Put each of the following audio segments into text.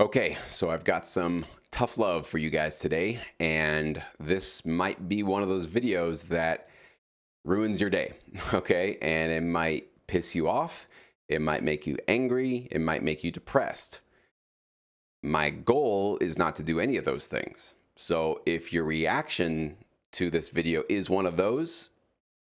Okay, so I've got some tough love for you guys today, and this might be one of those videos that ruins your day, okay? And it might piss you off, it might make you angry, it might make you depressed. My goal is not to do any of those things. So if your reaction to this video is one of those,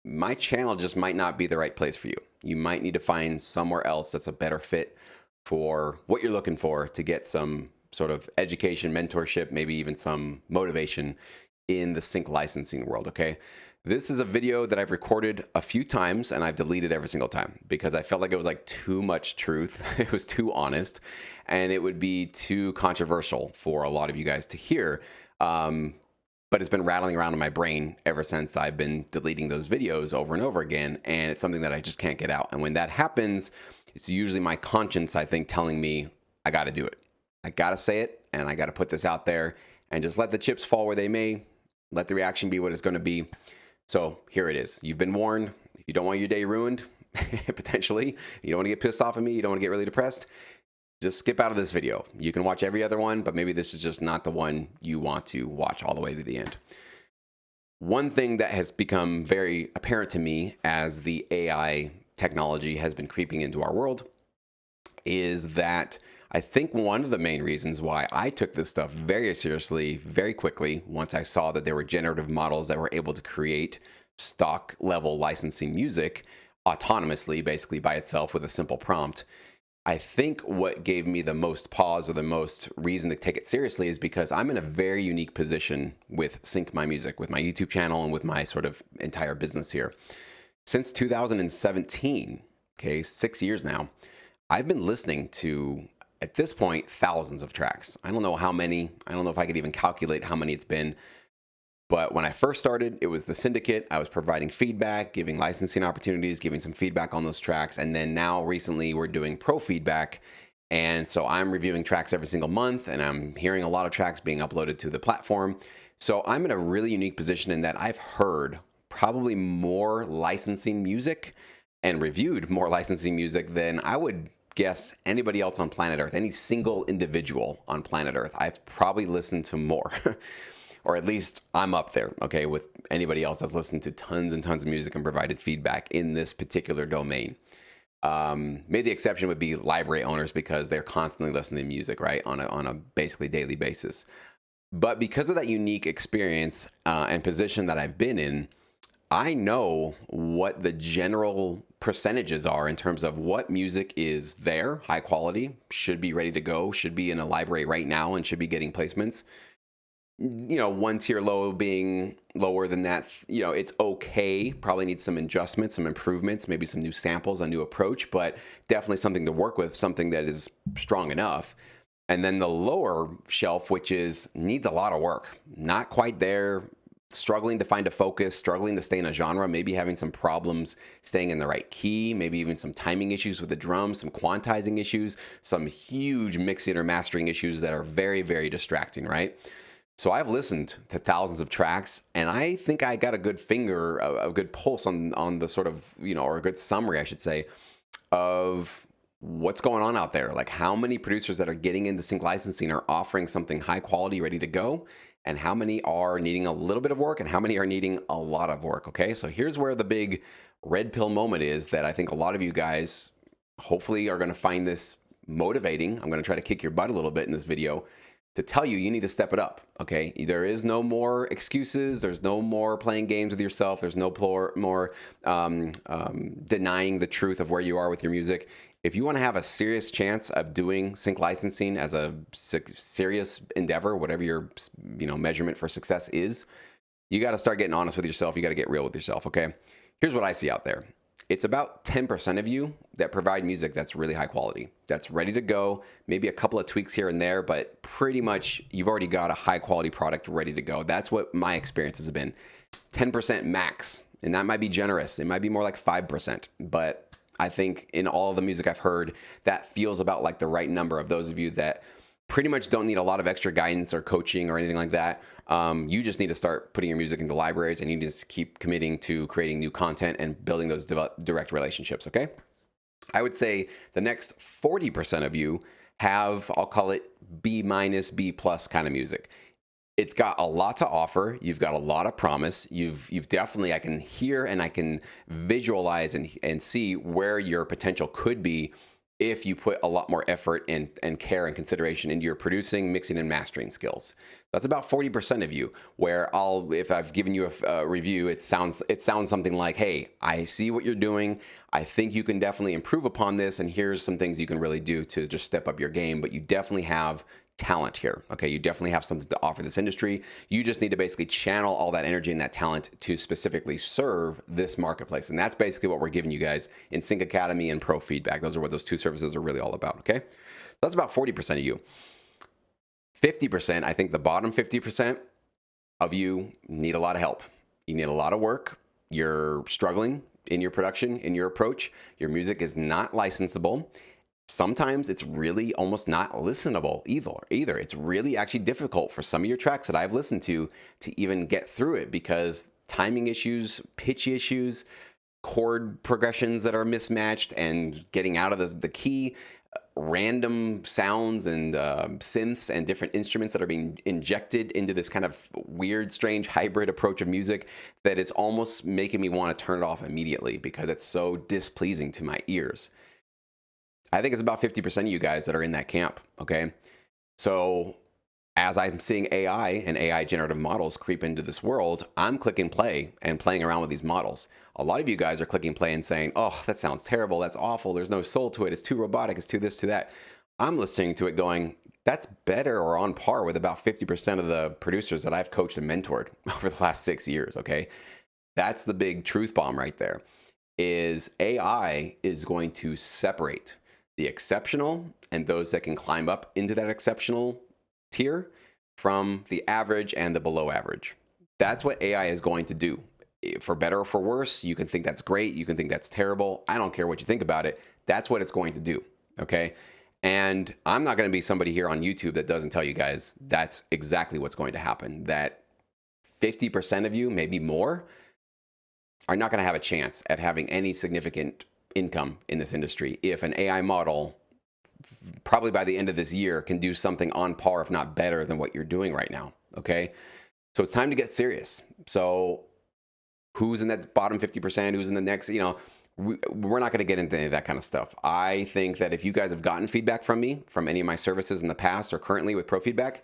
my channel just might not be the right place for you. You might need to find somewhere else that's a better fit for what you're looking for to get some sort of education, mentorship, maybe even some motivation in the sync licensing world, okay? This is a video that I've recorded a few times and I've deleted every single time because I felt like it was like too much truth. It was too honest and it would be too controversial for a lot of you guys to hear. But it's been rattling around in my brain ever since I've been deleting those videos over and over again. And it's something that I just can't get out. And when that happens, it's usually my conscience, I think, telling me I got to do it. I got to say it and I got to put this out there and just let the chips fall where they may. Let the reaction be what it's going to be. So here it is. You've been warned. If you don't want your day ruined, potentially, you don't want to get pissed off at me, you don't want to get really depressed, just skip out of this video. You can watch every other one, but maybe this is just not the one you want to watch all the way to the end. One thing that has become very apparent to me as the AI technology has been creeping into our world is that I think one of the main reasons why I took this stuff very seriously, very quickly, once I saw that there were generative models that were able to create stock level licensing music autonomously, basically by itself with a simple prompt. I think what gave me the most pause or the most reason to take it seriously is because I'm in a very unique position with Sync My Music, with my YouTube channel and with my sort of entire business here. Since 2017, okay, 6 years now, I've been listening to, at this point, thousands of tracks. I don't know how many. I don't know if I could even calculate how many it's been. But when I first started, it was the syndicate. I was providing feedback, giving licensing opportunities, giving some feedback on those tracks. And then now recently we're doing pro feedback. And so I'm reviewing tracks every single month and I'm hearing a lot of tracks being uploaded to the platform. So I'm in a really unique position in that I've heard probably more licensing music and reviewed more licensing music than I would guess anybody else on planet Earth, any single individual on planet Earth. I've probably listened to more. Or at least I'm up there, okay, with anybody else that's listened to tons and tons of music and provided feedback in this particular domain. Maybe the exception would be library owners because they're constantly listening to music, right, on a basically daily basis. But because of that unique experience and position that I've been in, I know what the general percentages are in terms of what music is there, high quality, should be ready to go, should be in a library right now and should be getting placements. One tier low being lower than that, it's okay. Probably needs some adjustments, some improvements, maybe some new samples, a new approach, but definitely something to work with, something that is strong enough. And then the lower shelf, which needs a lot of work, not quite there, struggling to find a focus, struggling to stay in a genre, maybe having some problems staying in the right key, maybe even some timing issues with the drums, some quantizing issues, some huge mixing or mastering issues that are very, very distracting, right? So I've listened to thousands of tracks, and I think I got a good finger, a good pulse on the sort of, or a good summary, I should say, of what's going on out there. Like how many producers that are getting into sync licensing are offering something high quality, ready to go, and how many are needing a little bit of work, and how many are needing a lot of work, okay? So here's where the big red pill moment is that I think a lot of you guys hopefully are going to find this motivating. I'm going to try to kick your butt a little bit in this video to tell you need to step it up, okay? There is no more excuses. There's no more playing games with yourself. There's no more denying the truth of where you are with your music. If you want to have a serious chance of doing sync licensing as a serious endeavor, whatever your measurement for success is, you got to start getting honest with yourself. You got to get real with yourself, okay? Here's what I see out there. It's about 10% of you that provide music that's really high quality, that's ready to go, maybe a couple of tweaks here and there, but pretty much you've already got a high quality product ready to go. That's what my experience has been. 10% max, and that might be generous. It might be more like 5%, but I think in all of the music I've heard, that feels about like the right number of those of you that pretty much don't need a lot of extra guidance or coaching or anything like that. You just need to start putting your music into libraries, and you just keep committing to creating new content and building those direct relationships, okay? I would say the next 40% of you have, I'll call it B minus, B plus kind of music. It's got a lot to offer. You've got a lot of promise. You've definitely, I can hear and I can visualize and see where your potential could be if you put a lot more effort and care and consideration into your producing, mixing, and mastering skills. That's about 40% of you, where if I've given you a review, it sounds something like, hey, I see what you're doing. I think you can definitely improve upon this, and here's some things you can really do to just step up your game, but you definitely have talent here. Okay, you definitely have something to offer this industry. You just need to basically channel all that energy and that talent to specifically serve this marketplace. And that's basically what we're giving you guys in Sync Academy and Pro Feedback. Those are what those two services are really all about. Okay, that's about 40% of you. 50%, I think the bottom 50% of you need a lot of help. You need a lot of work. You're struggling in your production, in your approach. Your music is not licensable. Sometimes it's really almost not listenable either. It's really actually difficult for some of your tracks that I've listened to even get through it because timing issues, pitch issues, chord progressions that are mismatched and getting out of the key, random sounds and synths and different instruments that are being injected into this kind of weird, strange hybrid approach of music that is almost making me want to turn it off immediately because it's so displeasing to my ears. I think it's about 50% of you guys that are in that camp, okay? So as I'm seeing AI and AI generative models creep into this world, I'm clicking play and playing around with these models. A lot of you guys are clicking play and saying, oh, that sounds terrible, that's awful, there's no soul to it, it's too robotic, it's too this, too that. I'm listening to it going, that's better or on par with about 50% of the producers that I've coached and mentored over the last 6 years, okay? That's the big truth bomb right there, is AI is going to separate the exceptional and those that can climb up into that exceptional tier from the average and the below average. That's what AI is going to do. For better or for worse, you can think that's great, you can think that's terrible. I don't care what you think about it. That's what it's going to do, okay? And I'm not going to be somebody here on YouTube that doesn't tell you guys that's exactly what's going to happen. That 50% of you, maybe more, are not going to have a chance at having any significant income in this industry if an AI model, probably by the end of this year, can do something on par, if not better, than what you're doing right now, okay? So it's time to get serious. So who's in that bottom 50%, who's in the next, we're not going to get into any of that kind of stuff. I think that if you guys have gotten feedback from me, from any of my services in the past or currently with Pro Feedback,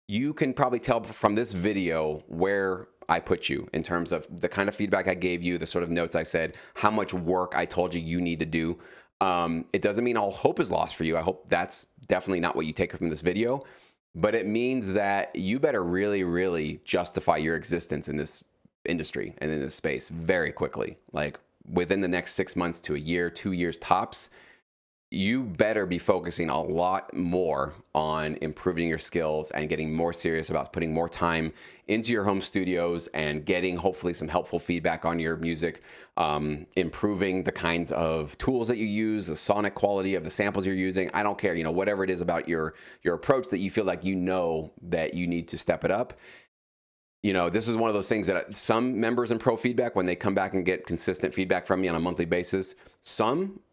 you can probably tell from this video where I put you in terms of the kind of feedback I gave you, the sort of notes I said, how much work I told you need to do. It doesn't mean all hope is lost for you. I hope that's definitely not what you take from this video, but it means that you better really, really justify your existence in this industry and in this space very quickly. Like within the next 6 months to a year, 2 years tops, you better be focusing a lot more on improving your skills and getting more serious about putting more time into your home studios and getting hopefully some helpful feedback on your music, improving the kinds of tools that you use, the sonic quality of the samples you're using. I don't care, whatever it is about your approach that you feel like that you need to step it up. This is one of those things that some members in Pro Feedback, when they come back and get consistent feedback from me on a monthly basis,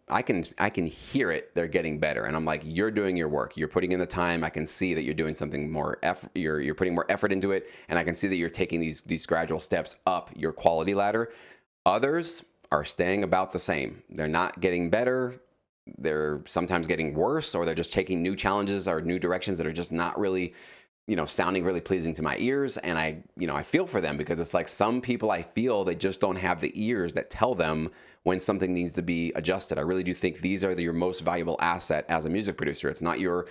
I can hear it. They're getting better, and I'm like, you're doing your work. You're putting in the time. I can see that you're doing something more effort. You're putting more effort into it, and I can see that you're taking these gradual steps up your quality ladder. Others are staying about the same. They're not getting better. They're sometimes getting worse, or they're just taking new challenges or new directions that are just not really, sounding really pleasing to my ears. And I feel for them, because it's like some people, I feel they just don't have the ears that tell them when something needs to be adjusted. I really do think these are your most valuable asset as a music producer. It's not your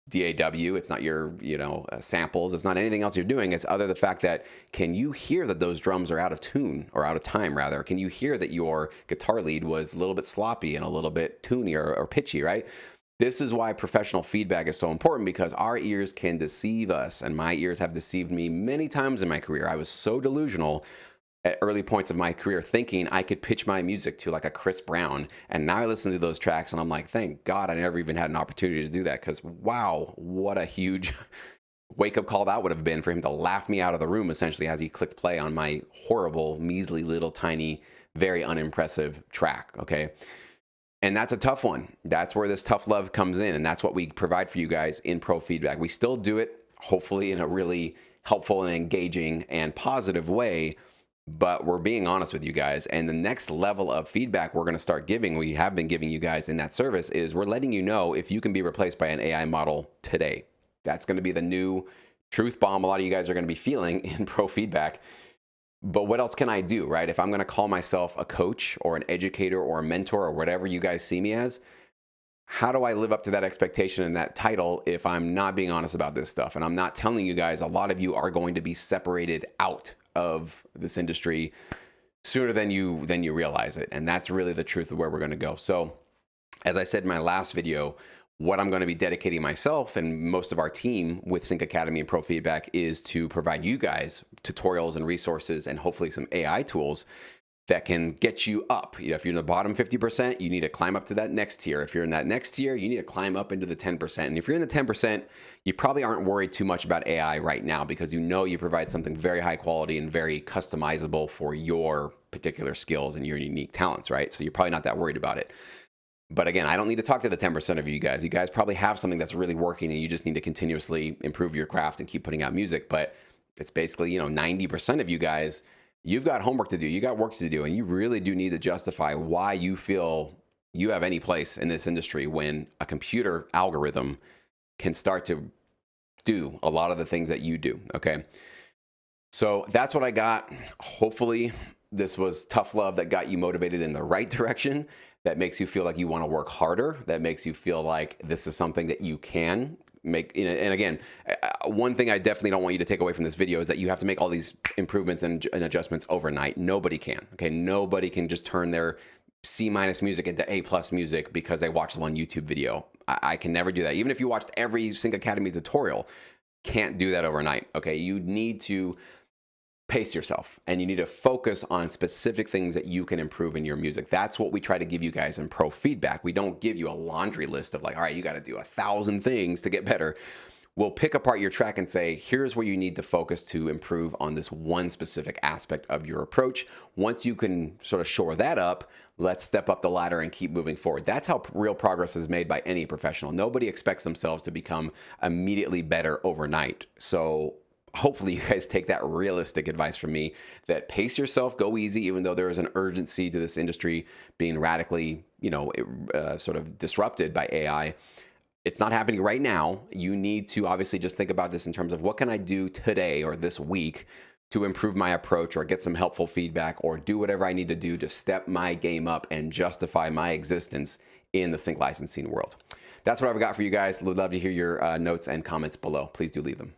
DAW, it's not your samples, it's not anything else you're doing. It's other the fact that, can you hear that those drums are out of tune, or out of time rather? Can you hear that your guitar lead was a little bit sloppy and a little bit toony or pitchy, right? This is why professional feedback is so important, because our ears can deceive us, and my ears have deceived me many times in my career. I was so delusional at early points of my career, thinking I could pitch my music to like a Chris Brown. And now I listen to those tracks and I'm like, thank God I never even had an opportunity to do that, because wow, what a huge wake-up call that would have been for him to laugh me out of the room, essentially, as he clicked play on my horrible, measly, little, tiny, very unimpressive track, okay? And that's a tough one. That's where this tough love comes in. And that's what we provide for you guys in pro feedback. We still do it, hopefully, in a really helpful and engaging and positive way. But we're being honest with you guys. And the next level of feedback we're going to start giving, we have been giving you guys in that service, is we're letting you know if you can be replaced by an AI model today. That's going to be the new truth bomb a lot of you guys are going to be feeling in pro feedback. But what else can I do, right? If I'm going to call myself a coach or an educator or a mentor or whatever you guys see me as, how do I live up to that expectation and that title if I'm not being honest about this stuff? And I'm not telling you guys, a lot of you are going to be separated out of this industry sooner than you realize it. And that's really the truth of where we're going to go. So as I said in my last video, what I'm going to be dedicating myself and most of our team with Sync Academy and Pro Feedback is to provide you guys tutorials and resources and hopefully some AI tools that can get you up. If you're in the bottom 50%, you need to climb up to that next tier. If you're in that next tier, you need to climb up into the 10%. And if you're in the 10%, you probably aren't worried too much about AI right now because you know you provide something very high quality and very customizable for your particular skills and your unique talents, right? So you're probably not that worried about it. But again, I don't need to talk to the 10% of you guys. You guys probably have something that's really working and you just need to continuously improve your craft and keep putting out music. But it's basically, 90% of you guys, you've got homework to do. You got work to do. And you really do need to justify why you feel you have any place in this industry when a computer algorithm can start to do a lot of the things that you do. Okay. So that's what I got. Hopefully this was tough love that got you motivated in the right direction. That makes you feel like you want to work harder. That makes you feel like this is something that you can make. And again, one thing I definitely don't want you to take away from this video is that you have to make all these improvements and adjustments overnight. Nobody can. Okay, nobody can just turn their C- music into A+ music because they watched one YouTube video. I can never do that. Even if you watched every Sync Academy tutorial, can't do that overnight. Okay, you need to pace yourself and you need to focus on specific things that you can improve in your music. That's what we try to give you guys in pro feedback. We don't give you a laundry list of like, all right, you got to do 1,000 things to get better. We'll pick apart your track and say, here's where you need to focus to improve on this one specific aspect of your approach. Once you can sort of shore that up, let's step up the ladder and keep moving forward. That's how real progress is made by any professional. Nobody expects themselves to become immediately better overnight. So hopefully you guys take that realistic advice from me that pace yourself, go easy, even though there is an urgency to this industry being radically, sort of disrupted by AI. It's not happening right now. You need to obviously just think about this in terms of what can I do today or this week to improve my approach or get some helpful feedback or do whatever I need to do to step my game up and justify my existence in the sync licensing world. That's what I've got for you guys. Would love to hear your notes and comments below. Please do leave them.